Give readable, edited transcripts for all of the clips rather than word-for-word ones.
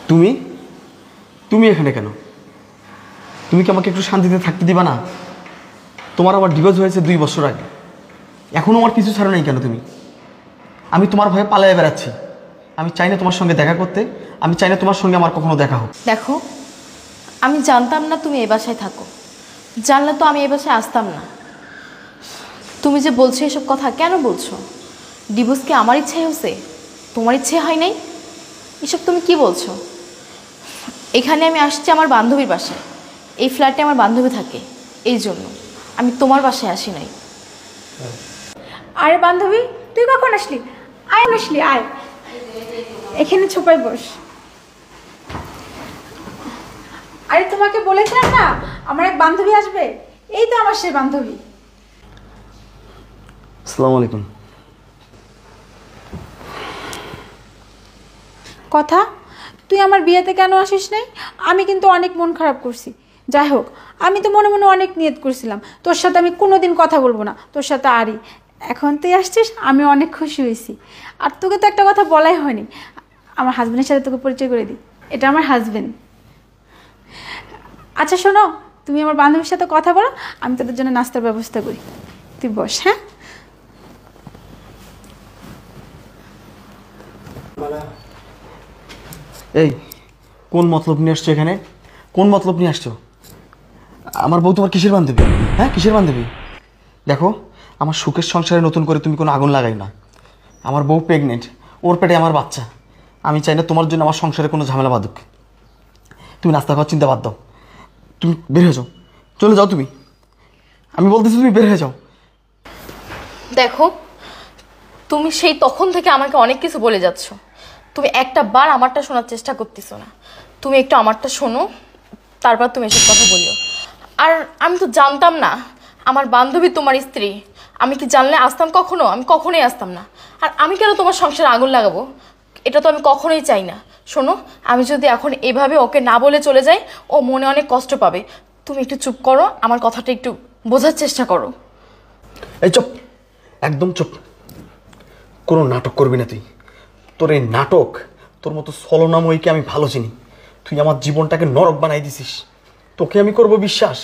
তুমি তুমি এখানে কেন? তুমি কি আমাকে একটু শান্তিতে থাকতে দিবা না? তোমার আবার ডিভোর্স হয়েছে 2 বছর আগে, এখনও আমার কিছু ছাড়ো নাই কেন তুমি? আমি তোমার ভয়ে পালিয়ে বেড়াচ্ছি। আমি চাই না তোমার সঙ্গে দেখা করতে, আমি চাই না তোমার সঙ্গে আমার কখনো দেখা হোক। দেখো, আমি জানতাম না তুমি এই বাসায় থাকো, জানলে তো আমি এই বাসায় আসতাম না। তুমি যে বলছো এসব কথা কেন বলছো? ডিভোর্স কি আমার ইচ্ছে হয়েছে? তোমার ইচ্ছে হয় নাই? এসব তুমি কি বলছো? এখানে আমি আসছি আমার বান্ধবীর বাসায়, এই ফ্ল্যাটে আমার বান্ধবী থাকে, এই জন্য আমি তোমার বাসায় আসি নাই। আরে বান্ধবী, তুই কখন আসলি? আয় এখানে ছোপায় বস। আরে তোমাকে বলেছিলাম না আমার এক বান্ধবী আসবে, এই তো আমার সেই বান্ধবী। আসসালামু আলাইকুম। কথা, তুই আমার বিয়েতে কেন আসিস নাই? আমি কিন্তু অনেক মন খারাপ করছি। যাই হোক, আমি তো মনে মনে অনেক নিয়ত করছিলাম তোর সাথে আমি কোনোদিন কথা বলবো না, তোর সাথে আরই। এখন তুই আসছিস, আমি অনেক খুশি হয়েছি। আর তোকে তো একটা কথা বলাই হয়নি, আমার হাজব্যান্ডের সাথে তোকে পরিচয় করে দিই। এটা আমার হাজব্যান্ড। আচ্ছা শোনো, তুমি আমার বান্ধবীর সাথে কথা বলো, আমি তোদের জন্য নাস্তার ব্যবস্থা করি। তুই বস। হ্যাঁ, এই কোন মতলব নিয়ে আসছো এখানে? কোন মতলব নিয়ে আসছো? আমার বউ তোমার কিসের বান্ধবী? হ্যাঁ, কিসের বান্ধবী? দেখো, আমার সুখের সংসারে নতুন করে তুমি কোনো আগুন লাগাই না। আমার বউ প্রেগনেন্ট, ওর পেটে আমার বাচ্চা। আমি চাই না তোমার জন্য আমার সংসারে কোনো ঝামেলা বাঁধুক। তুমি নাস্তা খাওয়ার চিন্তা বাদ দাও, তুমি বের হয়ে যাও, চলে যাও তুমি। আমি বলতেছি তুমি বের হয়ে যাও। দেখো, তুমি সেই তখন থেকে আমাকে অনেক কিছু বলে যাচ্ছ, তুমি একটা বার আমারটা শোনার চেষ্টা করতেছো না। তুমি একটু আমারটা শোনো, তারপর তুমি এসব কথা বলিও। আর আমি তো জানতাম না আমার বান্ধবী তোমার স্ত্রী। আমি কি জানলে আসতাম কখনো? আমি কখনোই আসতাম না। আর আমি কেন তোমার সংসারে আগুন লাগাবো? এটা তো আমি কখনোই চাই না। শোনো, আমি যদি এখন এভাবে ওকে না বলে চলে যাই, ও মনে অনেক কষ্ট পাবে। তুমি একটু চুপ করো, আমার কথাটা একটু বোঝার চেষ্টা করো। এই চুপ, একদম চুপ। কোনো নাটক করবি না তুই। তোর এই নাটক, তোর মতো ছলনাময়ীকে আমি ভালো চিনি। তুই আমার জীবনটাকে নরক বানাই দিছিস। তোকে আমি করব বিশ্বাস?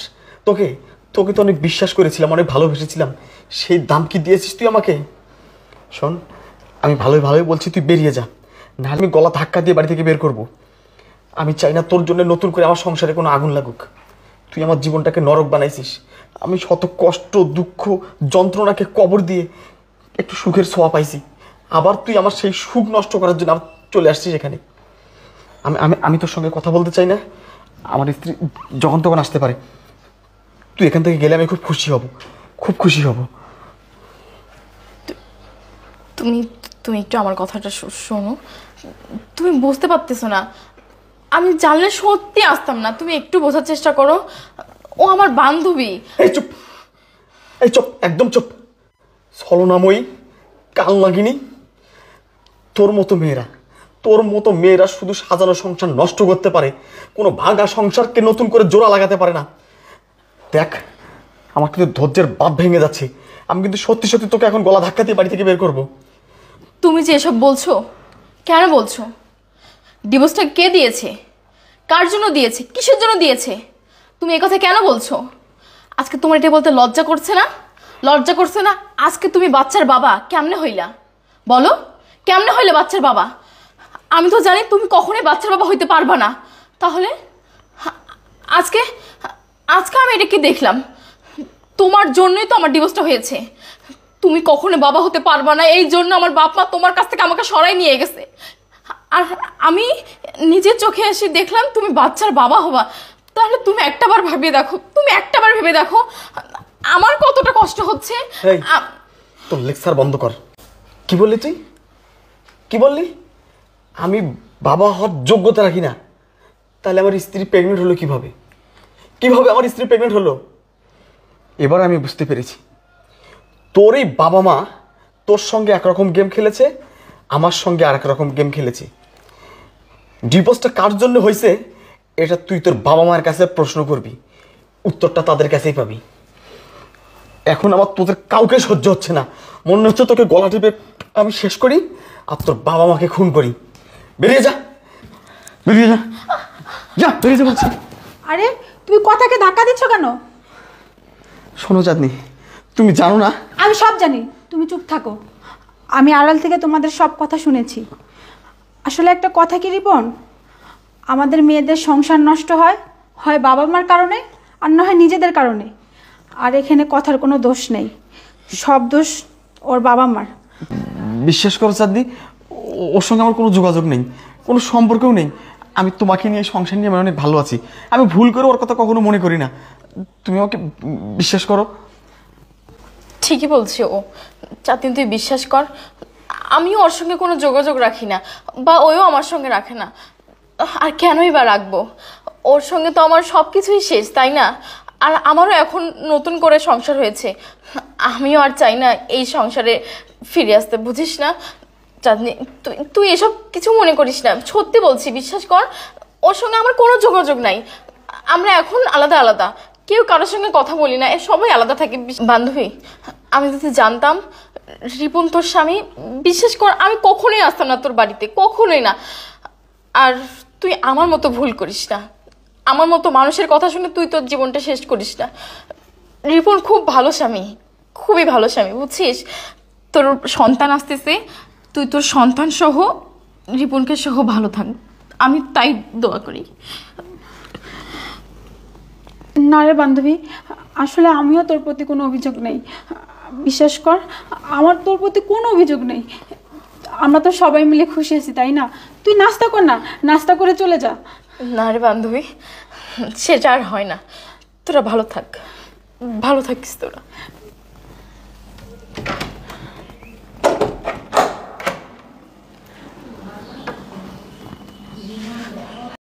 তোকে তোকে তো অনেক বিশ্বাস করেছিলাম, অনেক ভালোবেসেছিলাম। সেই দাম কি দিয়েছিস তুই আমাকে? শোন, আমি ভালোই ভালোই বলছি, তুই বেরিয়ে যা, নাহলে আমি গলা ধাক্কা দিয়ে বাড়ি থেকে বের করব। আমি চাই না তোর জন্য নতুন করে আমার সংসারে কোনো আগুন লাগুক। তুই আমার জীবনটাকে নরক বানাইছিস। আমি শত কষ্ট, দুঃখ, যন্ত্রণাকে কবর দিয়ে একটু সুখের ছোঁয়া পাইছি, আবার তুই আমার সেই সুখ নষ্ট করার জন্য চলে আসছিস এখানে। আমি আমি আমি তোর সঙ্গে কথা বলতে চাই না। আমার স্ত্রী যখন তখন আসতে পারে। তুই এখান থেকে গেলে আমি খুব খুশি হব, খুব খুশি হব। তুমি তুমি একটু আমার কথাটা শোনো। তুমি বুঝতে পারতেছো না, আমি জানলে সত্যি আসতাম না। তুমি একটু বোঝার চেষ্টা করো, ও আমার বান্ধবী। এই চুপ, এই চুপ, একদম চুপ। ছলনাময়ী, কাল নাগিনী, তোর মতো মেয়েরা শুধু সাজানো সংসার নষ্ট করতে পারে, কোনো ভাঙা সংসারকে নতুন করে জোড়া লাগাতে পারে না। দেখ, আমার কিন্তু ধৈর্যের বাঁধ ভেঙে যাচ্ছে। আমি কিন্তু সত্যি সত্যি তোকে এখন গলা ধাক্কা দিয়ে বাড়ি থেকে বের করবো। তুমি যে এসব বলছো, কেন বলছো? ডিভোর্সটা কে দিয়েছে? কার জন্য দিয়েছে? কিসের জন্য দিয়েছে? তুমি এই কথা কেন বলছো? আজকে তোমার এটা বলতে লজ্জা করছে না? লজ্জা করছে না? আজকে তুমি বাচ্চার বাবা কেমনে হইলা? বলো, কেমনে হইলে বাচ্চার বাবা? আমি তো জানি তুমি কখনোই বাচ্চার বাবা হইতে পারবা না। তাহলে আজকে আজকে আমি এটা কি দেখলাম? তোমার জন্যই তো আমার ডিভোর্সটা হয়েছে। তুমি কখনো বাবা হতে পারবা না, এই জন্য আমার বাপ মা তোমার কাছ থেকে আমাকে সরাই নিয়ে গেছে। আর আমি নিজের চোখে এসে দেখলাম তুমি বাচ্চার বাবা হবা। তাহলে তুমি একটাবার ভেবে দেখো, তুমি একটাবার ভেবে দেখো আমার কতটা কষ্ট হচ্ছে। তোর লেকচার বন্ধ কর। কি বললি তুই? কি বললি? আমি বাবা হওয়ার যোগ্যতা রাখি না? তাহলে আমার স্ত্রী প্রেগনেন্ট হলো কিভাবে? কিভাবে আমার স্ত্রী প্রেগনেন্ট হলো? এবার আমি বুঝতে পেরেছি, তোর এই বাবা মা তোর সঙ্গে একরকম গেম খেলেছে, আমার সঙ্গে আর এক রকম গেম খেলেছে। ডিভোর্সটা কার জন্য হয়েছে এটা তুই তোর বাবা মায়ের কাছে প্রশ্ন করবি, উত্তরটা তাদের কাছেই পাবি। এখন আমার তোদের কাউকে সহ্য হচ্ছে না। মনে হচ্ছে তোকে গলা টিপে আমি শেষ করি আর তোর বাবা মাকে খুন করি। বেরিয়ে যা। বেরিয়ে যা, যা বেরিয়ে যা বলছি। আরে তুমি কথাকে ধাক্কা দিচ্ছ কেন? শোনো চাঁদনি, তুমি জানো না আমি সব জানি, তুমি চুপ থাকো। আমি আড়াল থেকে তোমাদের সব কথা শুনেছি। আসলে একটা কথা কি রিপন, আমাদের মেয়েদের সংসার নষ্ট হয় হয় বাবা মার কারণে, আর না হয় নিজেদের কারণে। আর এখানে কথার কোনো দোষ নেই, সব দোষ ওর বাবা মার। বিশ্বাস করো চাঁদনি, ওর সঙ্গে আমার কোনো যোগাযোগ নেই, কোনো সম্পর্কও নেই। আমি তোমাকে নিয়ে সংসার নিয়ে আমি অনেক ভালো আছি। আমি ভুল করে ওর কথা কখনো মনে করি না। তুমি আমাকে বিশ্বাস করো। ঠিকই বলছে ও। চাঁদনি তুই বিশ্বাস কর, আমিও ওর সঙ্গে কোনো যোগাযোগ রাখি না, বা ওও আমার সঙ্গে রাখে না। আর কেনই বা রাখবো? ওর সঙ্গে তো আমার সব কিছুই শেষ, তাই না? আর আমারও এখন নতুন করে সংসার হয়েছে, আমিও আর চাই না এই সংসারে ফিরে আসতে, বুঝিস না? চাঁদনি তুই তুই এসব কিছু মনে করিস না, সত্যি বলছি, বিশ্বাস কর। ওর সঙ্গে আমার কোনো যোগাযোগ নাই। আমরা এখন আলাদা আলাদা, কেউ কারোর সঙ্গে কথা বলি না, সবাই আলাদা থাকি। বান্ধবী, আমি যদি জানতাম রিপন তোর স্বামী, বিশ্বাস কর আমি কখনোই আসতাম না তোর বাড়িতে, কখনোই না। আর তুই আমার মতো ভুল করিস না, আমার মতো মানুষের কথা শুনে তুই তোর জীবনটা শেষ করিস না। রিপন খুব ভালো স্বামী, খুবই ভালো স্বামী, বুঝছিস? তোর সন্তান আসতেছে, তুই তোর সন্তান সহ রিপনকে সহ ভালো থাক, আমি তাই দোয়া করি। না রে বান্ধবী, আসলে আমিও তোর প্রতি কোনো অভিযোগ নেই। বিশ্বাস কর, আমার তোর প্রতি কোনো অভিযোগ নেই। আমরা তো সবাই মিলে খুশি আছি, তাই না? তুই নাস্তা কর না, নাস্তা করে চলে যা। না রে বান্ধবী, সেটা আর হয় না। তোরা ভালো থাক, ভালো থাকিস তোরা।